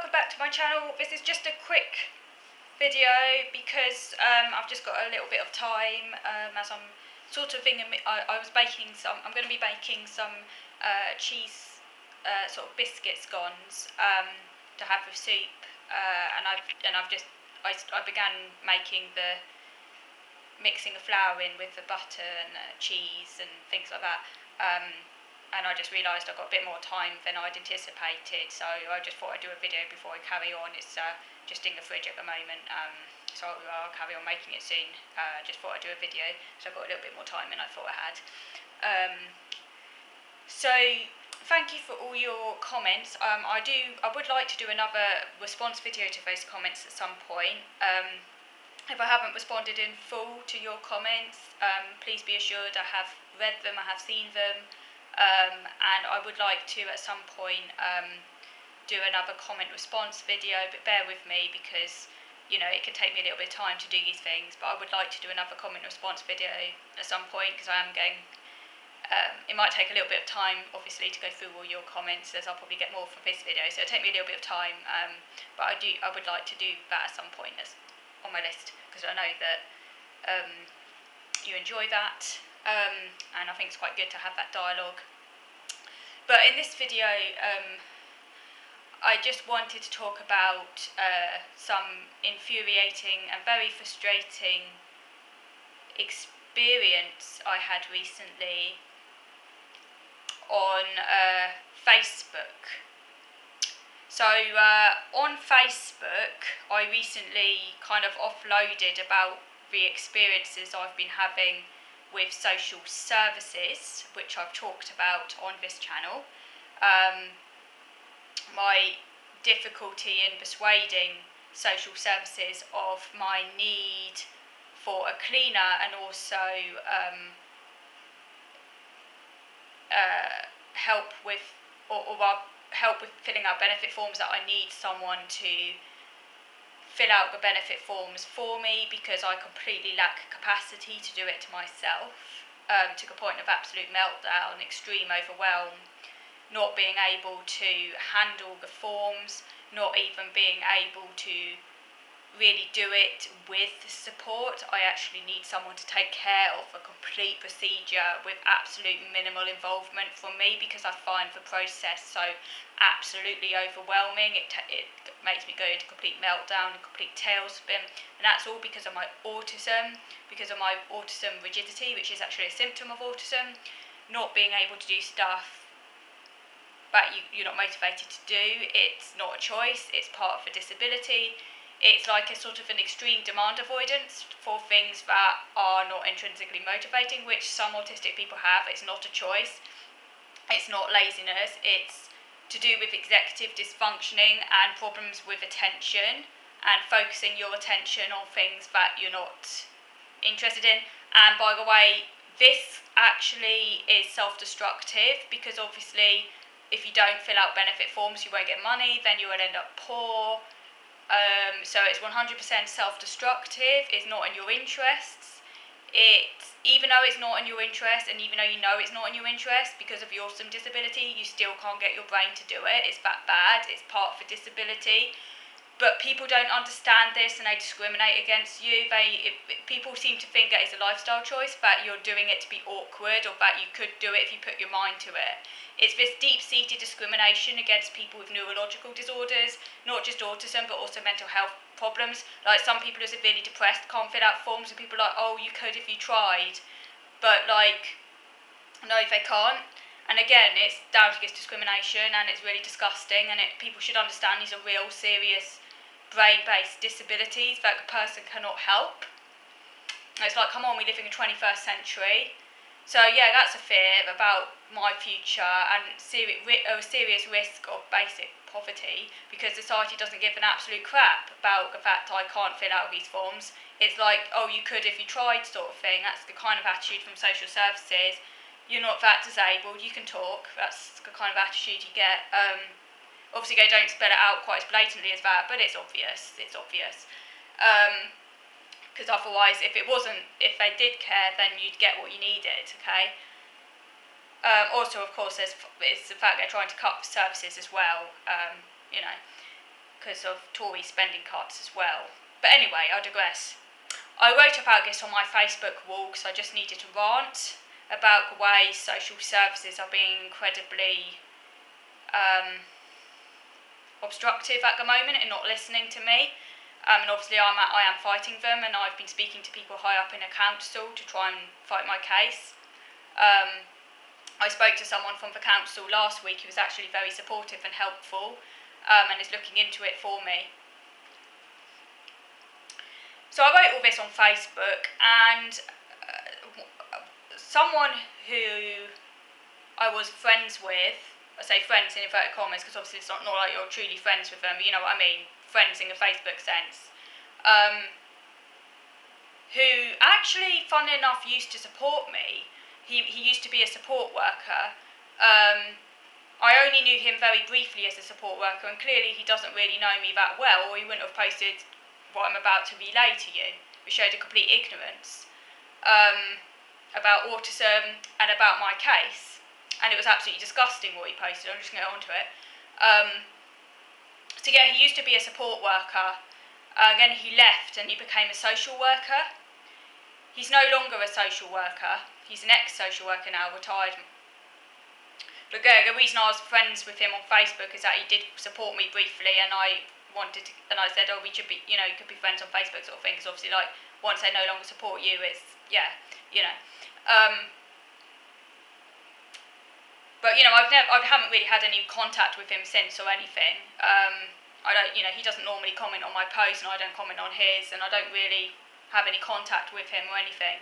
welcome back to my channel. This is just a quick video because I've just got a little bit of time as I'm sort of thinking. I was baking some. I'm going to be baking some cheese sort of biscuit scones to have with soup, and I began making mixing the flour in with the butter and cheese and things like that. And I just realised I got a bit more time than I'd anticipated, so I just thought I'd do a video before I carry on. It's just in the fridge at the moment, so I'll carry on making it soon. Just thought I'd do a video, so I've got a little bit more time than I thought I had. So thank you for all your comments. I would like to do another response video to those comments at some point. If I haven't responded in full to your comments, please be assured I have read them, I have seen them. And I would like to at some point do another comment response video, but bear with me because it can take me a little bit of time to do these things, but I would like to do another comment response video at some point because I am going it might take a little bit of time obviously to go through all your comments, as I'll probably get more from this video, so it'll take me a little bit of time, but I would like to do that at some point as on my list because I know that you enjoy that. And I think it's quite good to have that dialogue. But in this video, I just wanted to talk about some infuriating and very frustrating experience I had recently on Facebook. So on Facebook, I recently kind of offloaded about the experiences I've been having with social services, which I've talked about on this channel. My difficulty in persuading social services of my need for a cleaner and also help with filling out benefit forms, that I need someone to fill out the benefit forms for me because I completely lack capacity to do it to myself, to the point of absolute meltdown, extreme overwhelm, not being able to handle the forms, not even being able to really do it with support. I actually need someone to take care of a complete procedure with absolute minimal involvement from me because I find the process so absolutely overwhelming. It makes me go into complete meltdown and complete tailspin, and that's all because of my autism, rigidity, which is actually a symptom of autism. Not being able to do stuff that you're not motivated to do. It's not a choice, it's part of a disability. It's like a sort of an extreme demand avoidance for things that are not intrinsically motivating, which some autistic people have. It's not a choice, it's not laziness, it's to do with executive dysfunctioning and problems with attention and focusing your attention on things that you're not interested in. And by the way, this actually is self-destructive because obviously if you don't fill out benefit forms you won't get money, then you will end up poor. So it's 100% self-destructive. It's not in your interests. Even though it's not in your interest, and even though you know it's not in your interest because of your autism disability, you still can't get your brain to do it. It's that bad. It's part of a disability. But people don't understand this and they discriminate against you. People seem to think that it's a lifestyle choice, that you're doing it to be awkward, or that you could do it if you put your mind to it. It's this deep-seated discrimination against people with neurological disorders, not just autism, but also mental health problems. Like some people are severely depressed, can't fill out forms, and people are like, oh, you could if you tried. But like, no, they can't. And again, it's down to this discrimination, and it's really disgusting, and people should understand these are real, serious brain-based disabilities that a person cannot help. It's like, come on, we live in the 21st century. So yeah, that's a fear about my future and a serious risk of basic poverty because society doesn't give an absolute crap about the fact I can't fill out these forms. It's like, oh, you could if you tried sort of thing. That's the kind of attitude from social services. You're not that disabled, you can talk. That's the kind of attitude you get. Obviously they don't spell it out quite as blatantly as that, but it's obvious. Because otherwise, if they did care, then you'd get what you needed, okay? Also, of course, it's the fact they're trying to cut services as well, because of Tory spending cuts as well. But anyway, I digress. I wrote about this on my Facebook wall because I just needed to rant about the way social services are being incredibly obstructive at the moment and not listening to me. And obviously I am fighting them, and I've been speaking to people high up in the council to try and fight my case. I spoke to someone from the council last week who was actually very supportive and helpful, and is looking into it for me. So I wrote all this on Facebook, and someone who I was friends with, I say friends in inverted commas because obviously it's not like you're truly friends with them, but you know what I mean, friends in a Facebook sense, who actually, funnily enough, used to support me. He used to be a support worker. I only knew him very briefly as a support worker, and clearly he doesn't really know me that well, or he wouldn't have posted what I'm about to relay to you, which showed a complete ignorance about autism and about my case. And it was absolutely disgusting what he posted. I'm just going to go on to it. So yeah, he used to be a support worker. Then he left and he became a social worker. He's no longer a social worker. He's an ex-social worker now, retired. But the reason I was friends with him on Facebook is that he did support me briefly, and I said, oh, we should be, you could be friends on Facebook sort of thing, because obviously, like, once they no longer support you, it's, yeah, But, I haven't really had any contact with him since or anything. I don't, he doesn't normally comment on my posts, and I don't comment on his, and I don't really have any contact with him or anything.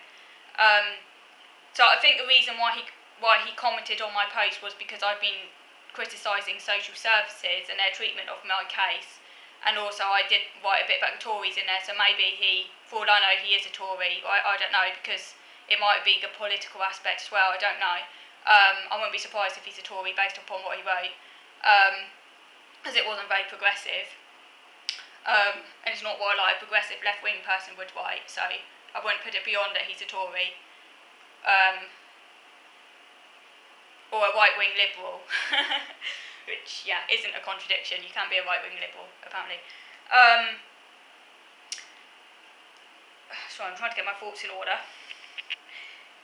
So I think the reason why he commented on my post was because I've been criticising social services and their treatment of my case, and also I did write a bit about the Tories in there, so maybe for all I know, he is a Tory. I don't know, because it might be the political aspect as well, I don't know. I wouldn't be surprised if he's a Tory based upon what he wrote, because it wasn't very progressive, and it's not what a progressive left-wing person would write, so I wouldn't put it beyond that he's a Tory, or a right-wing liberal, which, yeah, isn't a contradiction. You can be a right-wing liberal, apparently. Sorry, I'm trying to get my thoughts in order.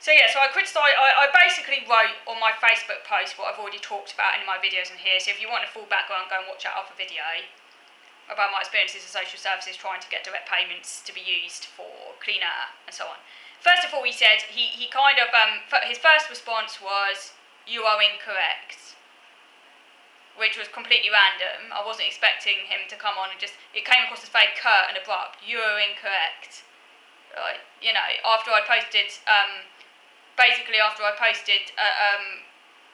So yeah, so I basically wrote on my Facebook post what I've already talked about in my videos in here, so if you want a full background, go and watch that other video about my experiences of social services trying to get direct payments to be used for clean air and so on. First of all, he said, he kind of, his first response was, "You are incorrect," which was completely random. I wasn't expecting him to come on and it came across as very curt and abrupt. "You are incorrect." Like, after I posted,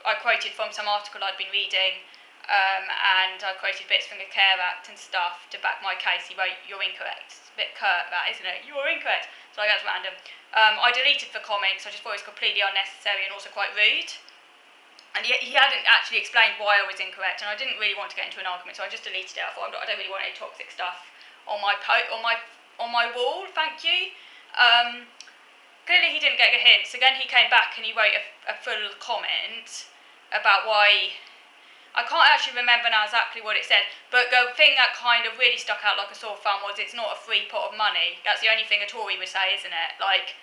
I quoted from some article I'd been reading, and I quoted bits from the Care Act and stuff to back my case. He wrote, "You're incorrect." It's a bit curt, that, isn't it? "You're incorrect." So that's random. I deleted the comments. I just thought it was completely unnecessary and also quite rude. And he hadn't actually explained why I was incorrect, and I didn't really want to get into an argument, so I just deleted it. I thought, I don't really want any toxic stuff on my wall. Thank you. Clearly he didn't get the hints. Again, he came back and he wrote a full comment about why. I can't actually remember now exactly what it said, but the thing that kind of really stuck out like a sore thumb was, it's not a free pot of money. That's the only thing a Tory would say, isn't it? Like,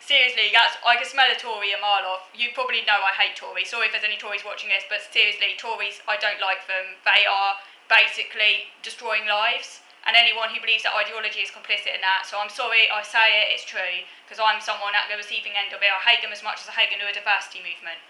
seriously, I can smell a Tory a mile off. You probably know I hate Tories. Sorry if there's any Tories watching this, but seriously, Tories, I don't like them. They are basically destroying lives, and anyone who believes that ideology is complicit in that. So I'm sorry, I say it, it's true, because I'm someone at the receiving end of it. I hate them as much as I hate the neurodiversity movement.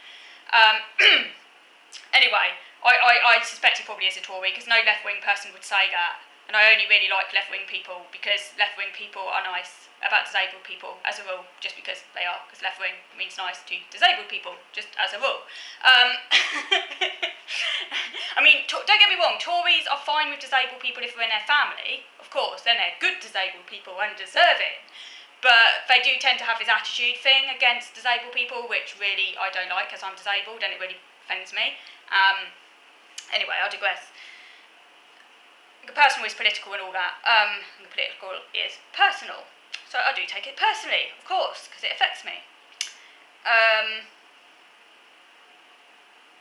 Anyway, I suspect he probably is a Tory, because no left-wing person would say that. And I only really like left-wing people because left-wing people are nice about disabled people, as a rule, just because they are, because left-wing means nice to disabled people, just as a rule. I mean, don't get me wrong, Tories are fine with disabled people if they're in their family, of course, then they're good disabled people and deserving. But they do tend to have this attitude thing against disabled people, which really I don't like, because I'm disabled and it really offends me. Anyway, I digress. The personal is political and all that. The political is personal. So I do take it personally, of course, because it affects me.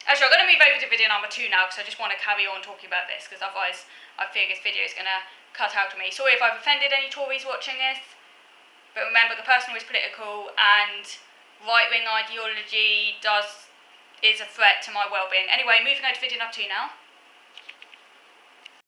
Actually, I'm going to move over to video number 2 now because I just want to carry on talking about this because otherwise I feel this video is going to cut out of me. Sorry if I've offended any Tories watching this, but remember the person is political and right-wing ideology is a threat to my well-being. Anyway, moving over to video number 2 now.